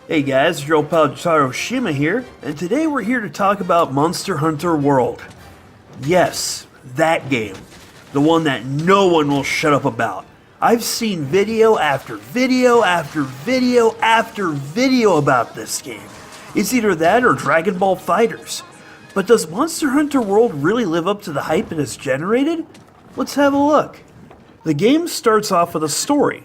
Hey guys, your old pal Jotaro Shima here, and today we're here to talk about Monster Hunter World. Yes, that game. The one that no one will shut up about. I've seen video after video after video after video about this game. It's either that or Dragon Ball Fighters. But does Monster Hunter World really live up to the hype it has generated? Let's have a look. The game starts off with a story.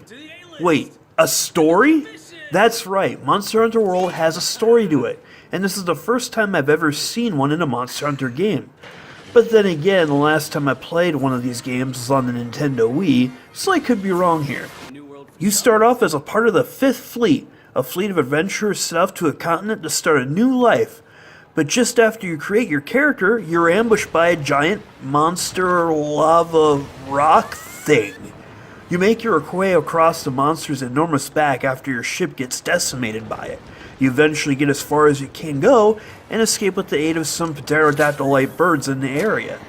Wait, a story? That's right, Monster Hunter World has a story to it, and this is the first time I've ever seen one in a Monster Hunter game. But then again, the last time I played one of these games was on the Nintendo Wii, so I could be wrong here. You start off as a part of the Fifth Fleet, a fleet of adventurers set off to a continent to start a new life. But just after you create your character, you're ambushed by a giant monster lava rock thing. You make your way across the monster's enormous back after your ship gets decimated by it. You eventually get as far as you can go and escape with the aid of some pterodactyl-like birds in the area.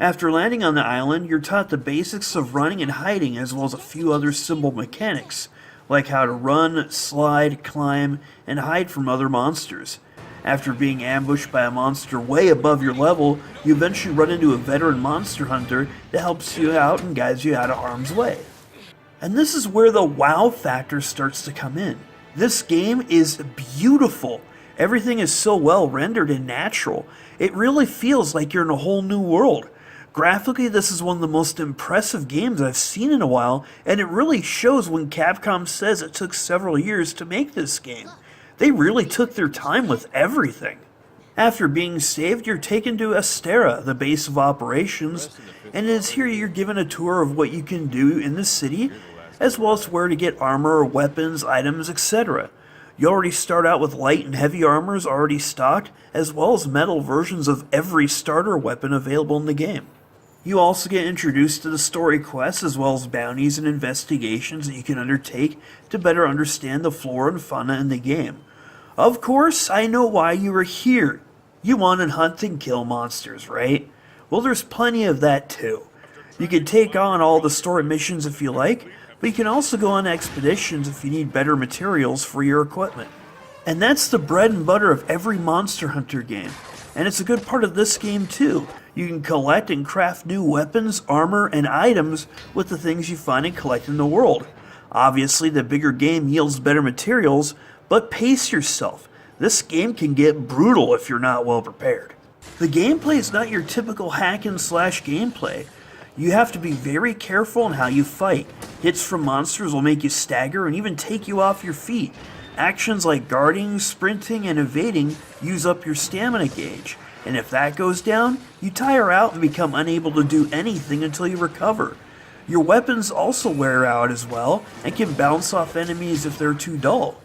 After landing on the island, you're taught the basics of running and hiding as well as a few other simple mechanics, like how to run, slide, climb, and hide from other monsters. After being ambushed by a monster way above your level, you eventually run into a veteran monster hunter that helps you out and guides you out of harm's way. And this is where the wow factor starts to come in. This game is beautiful. Everything is so well rendered and natural. It really feels like you're in a whole new world. Graphically, this is one of the most impressive games I've seen in a while, and it really shows when Capcom says it took several years to make this game. They really took their time with everything. After being saved, you're taken to Astera, the base of operations, and it is here you're given a tour of what you can do in the city, as well as where to get armor, weapons, items, etc. You already start out with light and heavy armors already stocked, as well as metal versions of every starter weapon available in the game. You also get introduced to the story quests as well as bounties and investigations that you can undertake to better understand the flora and fauna in the game. Of course, I know why you are here. You want to hunt and kill monsters, right? Well, there's plenty of that too. You can take on all the story missions if you like, but you can also go on expeditions if you need better materials for your equipment. And that's the bread and butter of every Monster Hunter game. And it's a good part of this game too. You can collect and craft new weapons, armor, and items with the things you find and collect in the world. Obviously, the bigger game yields better materials, but pace yourself. This game can get brutal if you're not well prepared. The gameplay is not your typical hack and slash gameplay. You have to be very careful in how you fight. Hits from monsters will make you stagger and even take you off your feet. Actions like guarding, sprinting, and evading use up your stamina gauge, and if that goes down, you tire out and become unable to do anything until you recover. Your weapons also wear out as well, and can bounce off enemies if they're too dull.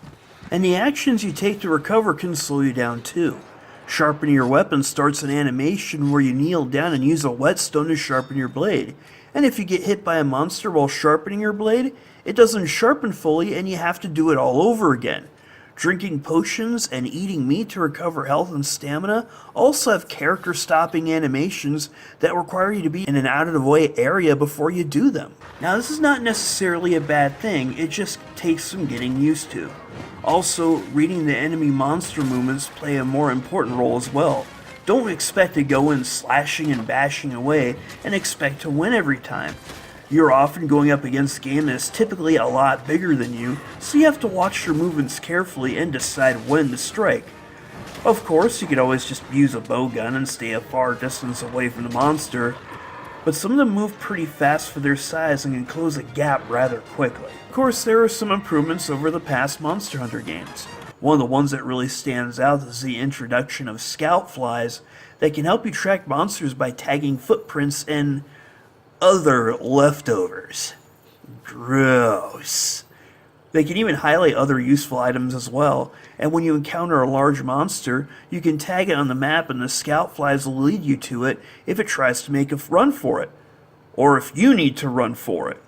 And the actions you take to recover can slow you down too. Sharpening your weapon starts an animation where you kneel down and use a whetstone to sharpen your blade. And if you get hit by a monster while sharpening your blade, it doesn't sharpen fully and you have to do it all over again. Drinking potions and eating meat to recover health and stamina also have character-stopping animations that require you to be in an out-of-the-way area before you do them. Now, this is not necessarily a bad thing, it just takes some getting used to. Also, reading the enemy monster movements play a more important role as well. Don't expect to go in slashing and bashing away and expect to win every time. You're often going up against a game that is typically a lot bigger than you, so you have to watch your movements carefully and decide when to strike. Of course, you could always just use a bow gun and stay a far distance away from the monster, but some of them move pretty fast for their size and can close a gap rather quickly. Of course, there are some improvements over the past Monster Hunter games. One of the ones that really stands out is the introduction of scout flies that can help you track monsters by tagging footprints and other leftovers. Gross. They can even highlight other useful items as well, and when you encounter a large monster, you can tag it on the map and the scout flies will lead you to it if it tries to make a run for it, or if you need to run for it,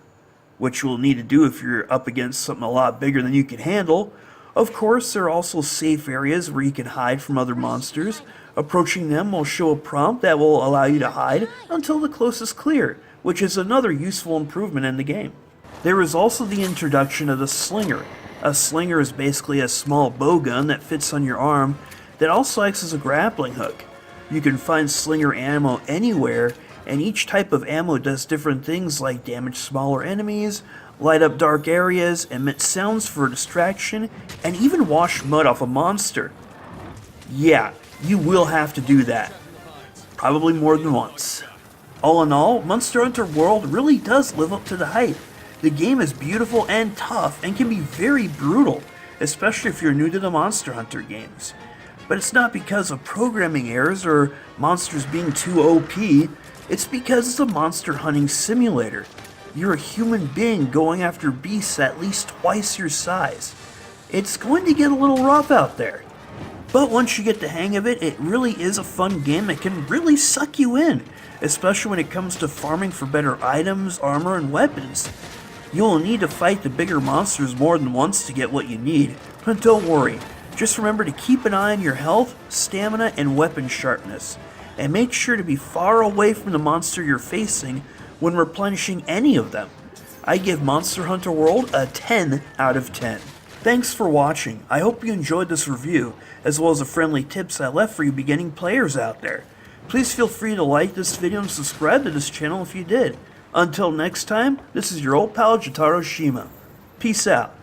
which you'll need to do if you're up against something a lot bigger than you can handle. Of course, there are also safe areas where you can hide from other monsters. Approaching them will show a prompt that will allow you to hide until the coast is clear, which is another useful improvement in the game. There is also the introduction of the Slinger, A slinger is basically a small bow gun that fits on your arm that also acts as a grappling hook. You can find slinger ammo anywhere, and each type of ammo does different things like damage smaller enemies, light up dark areas, emit sounds for distraction, and even wash mud off a monster. Yeah, you will have to do that. Probably more than once. All in all, Monster Hunter World really does live up to the hype. The game is beautiful and tough and can be very brutal, especially if you're new to the Monster Hunter games. But it's not because of programming errors or monsters being too OP, it's because it's a monster hunting simulator. You're a human being going after beasts at least twice your size. It's going to get a little rough out there. But once you get the hang of it, it really is a fun game that can really suck you in, especially when it comes to farming for better items, armor, and weapons. You'll need to fight the bigger monsters more than once to get what you need, but don't worry. Just remember to keep an eye on your health, stamina, and weapon sharpness, and make sure to be far away from the monster you're facing when replenishing any of them. I give Monster Hunter World a 10 out of 10. Thanks for watching. I hope you enjoyed this review, as well as the friendly tips I left for you beginning players out there. Please feel free to like this video and subscribe to this channel if you did. Until next time, this is your old pal Jotaro Shima. Peace out.